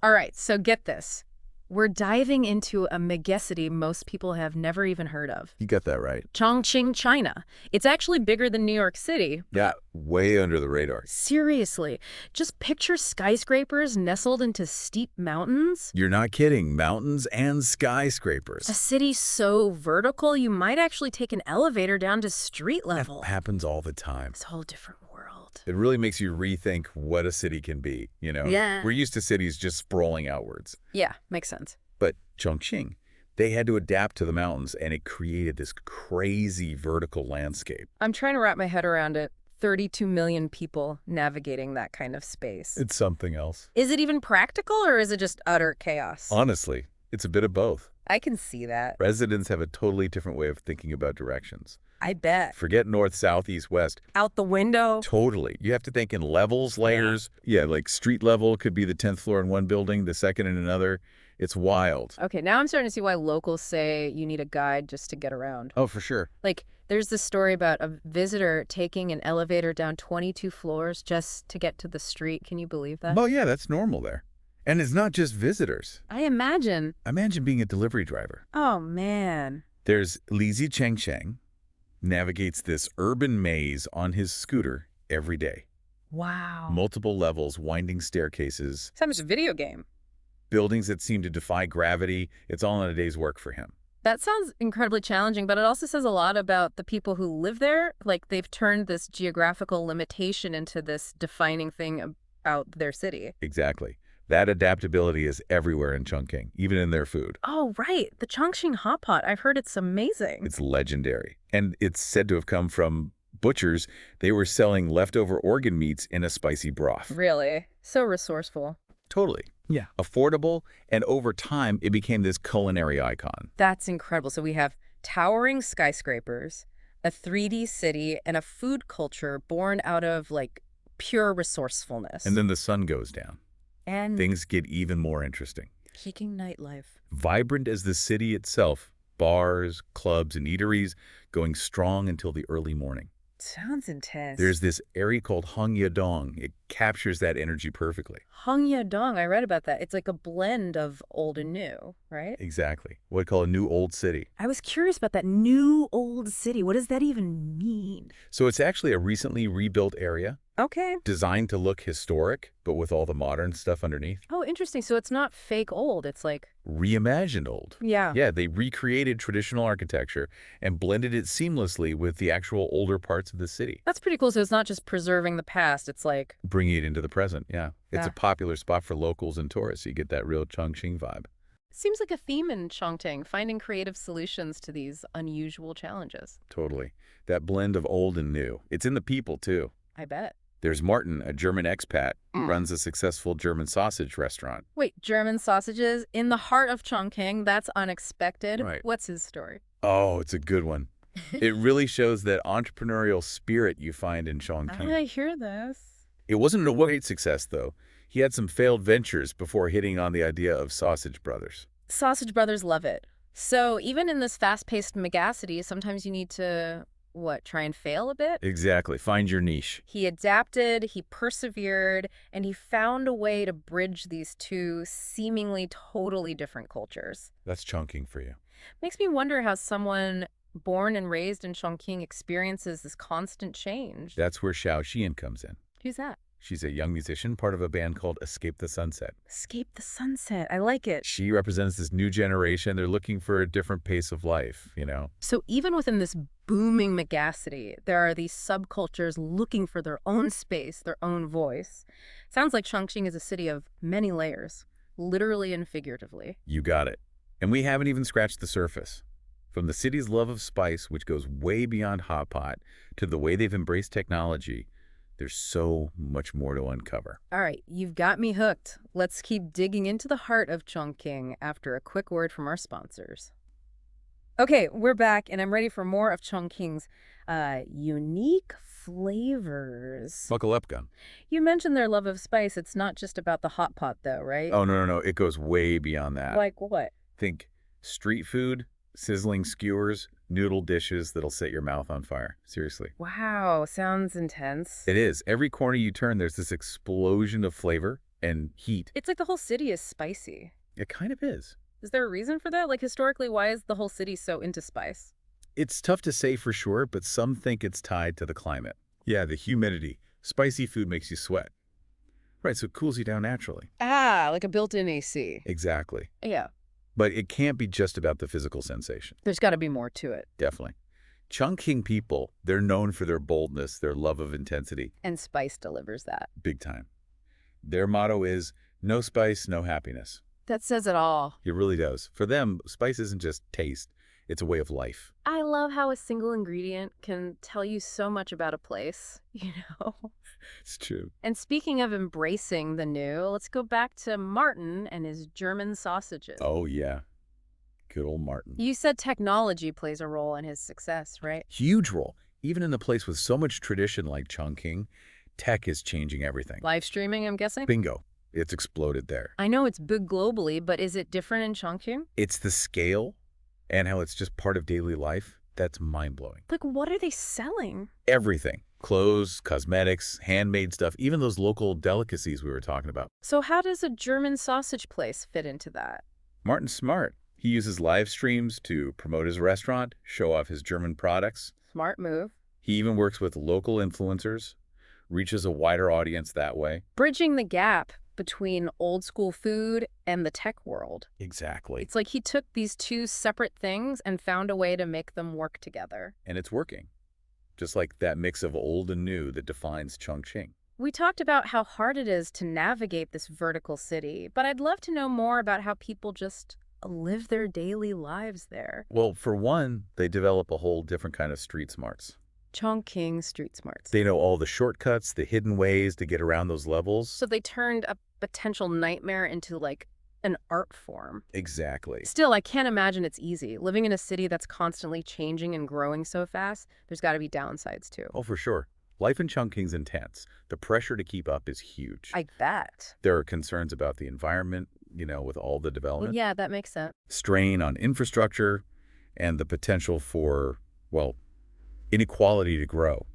All right, so get this. We're diving into a megacity most people have never even heard of. You got that right. Chongqing, China. It's actually bigger than New York City. Yeah, way under the radar. Seriously, just picture skyscrapers nestled into steep mountains. You're not kidding. Mountains and A skyscrapers. city so vertical, you might actually take an elevator down to street level. Happens all the time. It's a whole different world. It really makes you rethink what a city can be, you know? Yeah. We're used to cities just sprawling outwards. Yeah, makes sense. But Chongqing, they had to adapt to the mountains, and it created this crazy vertical landscape. I'm trying to wrap my head around it. 32 million people navigating that kind of space. It's something else. Is it even practical, or is it just utter chaos? Honestly, it's a bit of both. I can see that. Residents have a totally different way of thinking about directions. I bet. Forget north, south, east, west. Out the window. Totally. You have to think in levels, layers. Yeah, like street level could be the 10th floor in one building, the second in another. It's wild. Okay, now I'm starting to see why locals say you need a guide just to get around. Oh, for sure. Like, there's this story about a visitor taking an elevator down 22 floors just to get to the street. Can you believe that? Well, yeah, that's normal there. And it's not just visitors. I imagine. Imagine being a delivery driver. Oh, man. There's Li Chengsheng, navigates this urban maze on his scooter every day. Wow. Multiple levels, winding staircases, Sounds like a video game. buildings that seem to defy gravity. It's all in a day's work for him. That sounds incredibly challenging, but it also says a lot about the people who live there. Like, they've turned this geographical limitation into this defining thing about their city. Exactly. That adaptability is everywhere in Chongqing, even in their food. Oh, right. The Chongqing hot pot. I've heard it's amazing. It's legendary. And it's said to have come from butchers. They were selling leftover organ meats in a spicy broth. Really? So resourceful. Totally. Yeah. Affordable, and over time, it became this culinary icon. That's incredible. So we have towering skyscrapers, a 3D city, and a food culture born out of, like, pure resourcefulness. And then the sun goes down. And Things get even more interesting. peaking nightlife. Vibrant as the city itself, bars, clubs, and eateries going strong until the early morning. Sounds intense. There's this area called Hongyadong. It captures that energy perfectly. Hongyadong, I read about that. It's like a blend of old and new, right? Exactly. What I call a new old city. I was curious about that new old city. What does that even mean? So it's actually a recently rebuilt area, Okay. designed to look historic, but with all the modern stuff underneath. Oh, interesting. So it's not fake old. It's like, Reimagined old. yeah. Yeah, they recreated traditional architecture and blended it seamlessly with the actual older parts of the city, That's pretty cool. So it's not just preserving the past. It's like, bringing it into the present. Yeah. It's Yeah. a popular spot for locals and tourists. You get that real Chongqing vibe. seems like a theme in Chongqing, finding creative solutions to these unusual challenges. Totally. That blend of old and new. It's in the people, too. I bet. There's Martin, a German expat, runs a successful German sausage restaurant. Wait, German sausages in the heart of Chongqing? That's unexpected. Right. What's his story? Oh, it's a good one. It really shows that entrepreneurial spirit you find in Chongqing. I hear this. It wasn't a great success, though. He had some failed ventures before hitting on the idea of Sausage Brothers. Sausage Brothers love it. So even in this fast-paced megacity, sometimes you need to, try and fail a bit? Exactly. Find your niche. He adapted, he persevered, and he found a way to bridge these two seemingly totally different cultures. That's Chongqing for you. Makes me wonder how someone born and raised in Chongqing experiences this constant change. That's where Xiao Xian comes in. Who's that? She's a young musician, part of a band called Escape the Sunset. Escape the Sunset. I like it. She represents this new generation. They're looking for a different pace of life, you know? So even within this booming megacity, there are these subcultures looking for their own space, their own voice. Sounds like Chongqing is a city of many layers, literally and figuratively. You got it. And we haven't even scratched the surface. From the city's love of spice, which goes way beyond hot pot, to the way they've embraced technology, there's so much more to uncover. All right, you've got me hooked. Let's keep digging into the heart of Chongqing after a quick word from our sponsors. Okay, we're back, and I'm ready for more of Chongqing's unique flavors. Buckle up, Gun. You mentioned their love of spice. It's not just about the hot pot, though, right? Oh, no. It goes way beyond that. Like what? Think street food, sizzling skewers, noodle dishes that'll set your mouth on fire. Seriously. Wow, sounds intense. It is. Every corner you turn, there's this explosion of flavor. and heat. It's like the whole city is spicy. It kind of is. Is there a reason for that? Like, historically, why is the whole city so into spice? It's tough to say for sure, but some think it's tied to the climate. Yeah, the humidity. Spicy food makes you sweat. Right, so it cools you down naturally. Ah, like a built-in AC. Exactly. Yeah, But it can't be just about the physical sensation. there's got to be more to it. Definitely. Chongqing people, they're known for their boldness, their love of intensity, And spice delivers that. big time. Their motto is, no spice, no happiness. That says it all. It really does. For them, spice isn't just taste, it's a way of life. I love how a single ingredient can tell you so much about a place, It's true. And speaking of embracing the new, let's go back to Martin and his German sausages. Oh, yeah. Good old Martin. You said technology plays a role in his success, right? Huge role. Even in a place with so much tradition like Chongqing, tech is changing everything. Live streaming, I'm guessing? Bingo. It's exploded there. I know it's big globally, but is it different in Chongqing? It's the scale and how it's just part of daily life that's mind-blowing. Like, what are they selling? Everything. Clothes, cosmetics, handmade stuff, even those local delicacies we were talking about. So how does a German sausage place fit into that? Martin's smart. He uses live streams to promote his restaurant, show off his German products. Smart move. He even works with local influencers, reaches a wider audience that way. Bridging the gap between old school food and the tech world. Exactly. It's like he took these two separate things and found a way to make them work together. And it's working. Just like that mix of old and new that defines Chongqing. We talked about how hard it is to navigate this vertical city, but I'd love to know more about how people just live their daily lives there. Well, for one, they develop a whole different kind of street smarts. Chongqing street smarts. They know all the shortcuts, the hidden ways to get around those levels. So they turned a potential nightmare into like an art form. Exactly. Still, I can't imagine it's easy. Living in a city that's constantly changing and growing so fast, there's got to be downsides too. Oh, for sure. Life in Chongqing's intense. The pressure to keep up is huge. I bet. There are concerns about the environment, with all the Well, development. yeah, that makes sense. Strain on infrastructure, and the potential for, inequality to grow.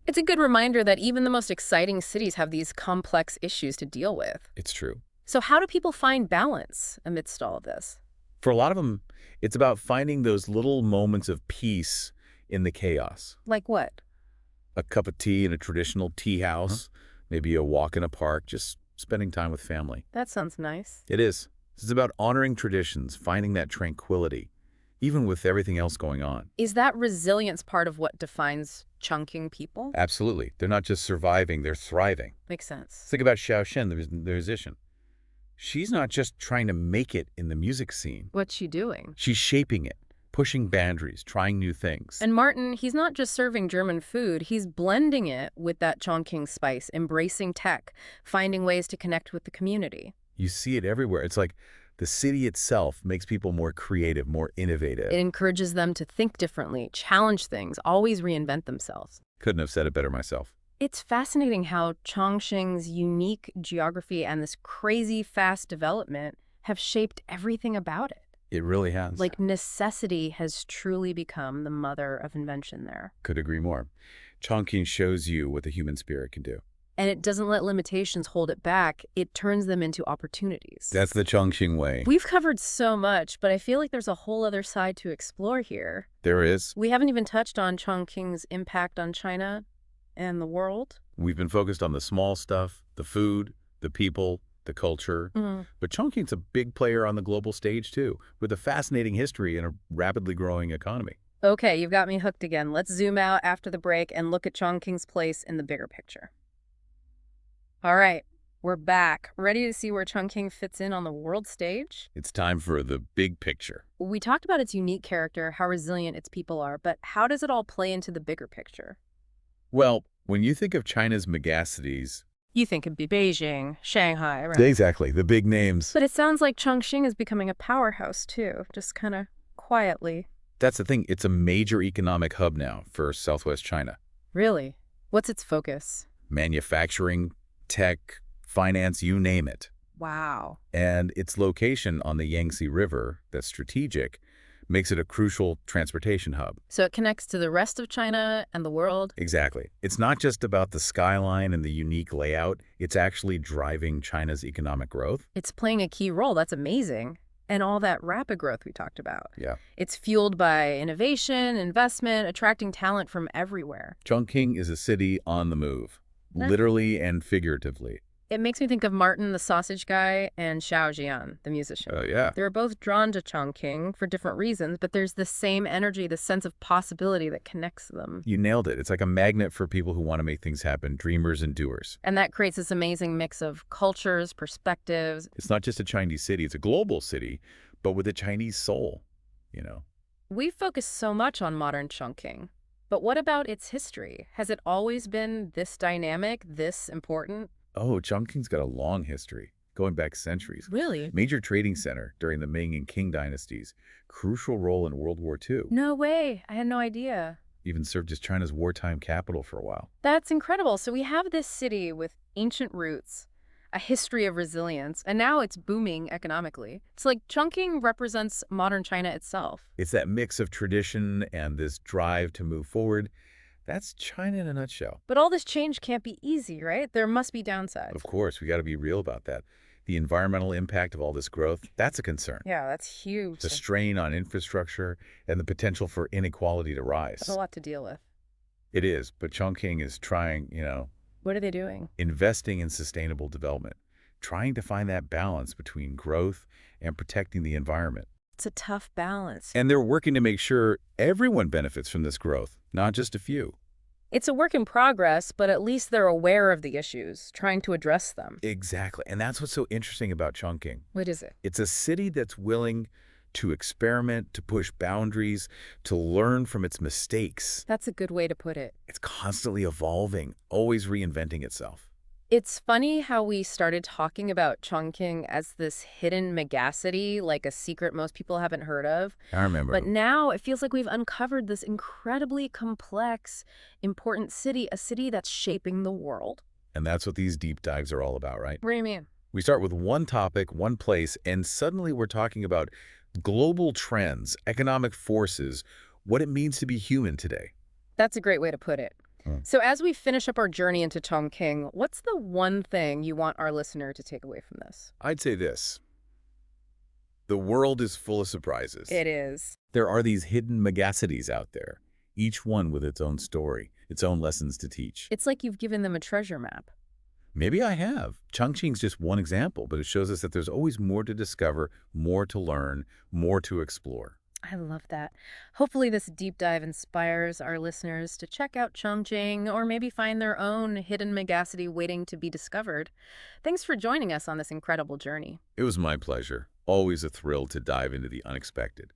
It's a good reminder that even the most exciting cities have these complex issues to deal with. It's true. So how do people find balance amidst all of this? For a lot of them, it's about finding those little moments of peace in the chaos. Like what? A cup of tea in a traditional tea house, maybe a walk in a park, just spending time with family. That sounds nice. It is. It's about honoring traditions, finding that tranquility, even with everything else going on. Is that resilience part of what defines Chongqing people? Absolutely. They're not just surviving, they're thriving. Makes sense. Think about Xiaoshen, the musician. She's not just trying to make it in the music scene. What's she doing? She's shaping it, pushing boundaries, trying new things. And Martin, he's not just serving German food, he's blending it with that Chongqing spice, embracing tech, finding ways to connect with the community. You see it everywhere. It's like the city itself makes people more creative, more innovative. It encourages them to think differently, challenge things, always reinvent themselves. Couldn't have said it better myself. It's fascinating how Chongqing's unique geography and this crazy fast development have shaped everything about it. It really has. Like necessity has truly become the mother of invention there. Could agree more. Chongqing shows you what the human spirit can do. And it doesn't let limitations hold it back. It turns them into opportunities. That's the Chongqing way. We've covered so much, but I feel like there's a whole other side to explore here. There is. We haven't even touched on Chongqing's impact on China and the world. We've been focused on the small stuff, the food, the people, the culture. But Chongqing's a big player on the global stage too, with a fascinating history and a rapidly growing economy. Okay, you've got me hooked again. Let's zoom out after the break and look at Chongqing's place in the bigger picture. All right, we're back. Ready to see where Chongqing fits in on the world stage? It's time for the big picture. We talked about its unique character, how resilient its people are, but how does it all play into the bigger picture? Well, when you think of China's megacities, You think it'd be Beijing, Shanghai, right? exactly, the big names. But it sounds like Chongqing is becoming a powerhouse too, just kind of quietly. That's the thing. It's a major economic hub now for Southwest China. Really? What's its focus? Manufacturing, tech, finance, you name it. Wow. And its location on the Yangtze River, that's strategic, makes it a crucial transportation hub. So it connects to the rest of China and the world. Exactly. It's not just about the skyline and the unique layout. It's actually driving China's economic growth. It's playing a key role. That's amazing. And all that rapid growth we talked about. Yeah. It's fueled by innovation, investment, attracting talent from everywhere. Chongqing is a city on the move, Huh. literally and figuratively. It makes me think of Martin the sausage guy and Xiao Jian, the musician. Oh, yeah. They were both drawn to Chongqing for different reasons, but there's the same energy, the sense of possibility that connects them. You nailed it. It's like a magnet for people who want to make things happen, dreamers and doers. And that creates this amazing mix of cultures, perspectives. It's not just a Chinese city. It's a global city, but with a Chinese soul. We focus so much on modern Chongqing, but what about its history? Has it always been this dynamic, this important? Oh, Chongqing's got a long history, going back centuries. Really? Major trading center during the Ming and Qing dynasties. Crucial role in World War II. No way. I had no idea. Even served as China's wartime capital for a while. That's incredible. So we have this city with ancient roots, a history of resilience, and now it's booming economically. It's like Chongqing represents modern China itself. It's that mix of tradition and this drive to move forward. That's China in a nutshell. But all this change can't be easy, right? There must be downsides. Of course, we got to be real about that. The environmental impact of all this growth, that's a concern. Yeah, that's huge. The strain on infrastructure and the potential for inequality to rise. That's a lot to deal with. It is, but Chongqing is trying, What are they doing? investing in sustainable development, trying to find that balance between growth and protecting the environment. It's a tough balance. And they're working to make sure everyone benefits from this growth, not just a few. It's a work in progress, but at least they're aware of the issues, trying to address them. Exactly. And that's what's so interesting about Chongqing. What is it? It's a city that's willing to experiment, to push boundaries, to learn from its mistakes. That's a good way to put it. It's constantly evolving, always reinventing itself. It's funny how we started talking about Chongqing as this hidden megacity, like a secret most people haven't heard of. I remember. But now it feels like we've uncovered this incredibly complex, important city, a city that's shaping the world. And that's what these deep dives are all about, right? What do you mean? We start with one topic, one place, and suddenly we're talking about global trends, economic forces, what it means to be human today. That's a great way to put it. Hmm. So as we finish up our journey into Chongqing, what's the one thing you want our listener to take away from this? I'd say this. The world is full of surprises. It is. There are these hidden megacities out there, each one with its own story, its own lessons to teach. It's like you've given them a treasure map. Maybe I have. Chongqing's just one example, but it shows us that there's always more to discover, more to learn, more to explore. I love that. Hopefully this deep dive inspires our listeners to check out Chongqing or maybe find their own hidden megacity waiting to be discovered. Thanks for joining us on this incredible journey. It was my pleasure. Always a thrill to dive into the unexpected.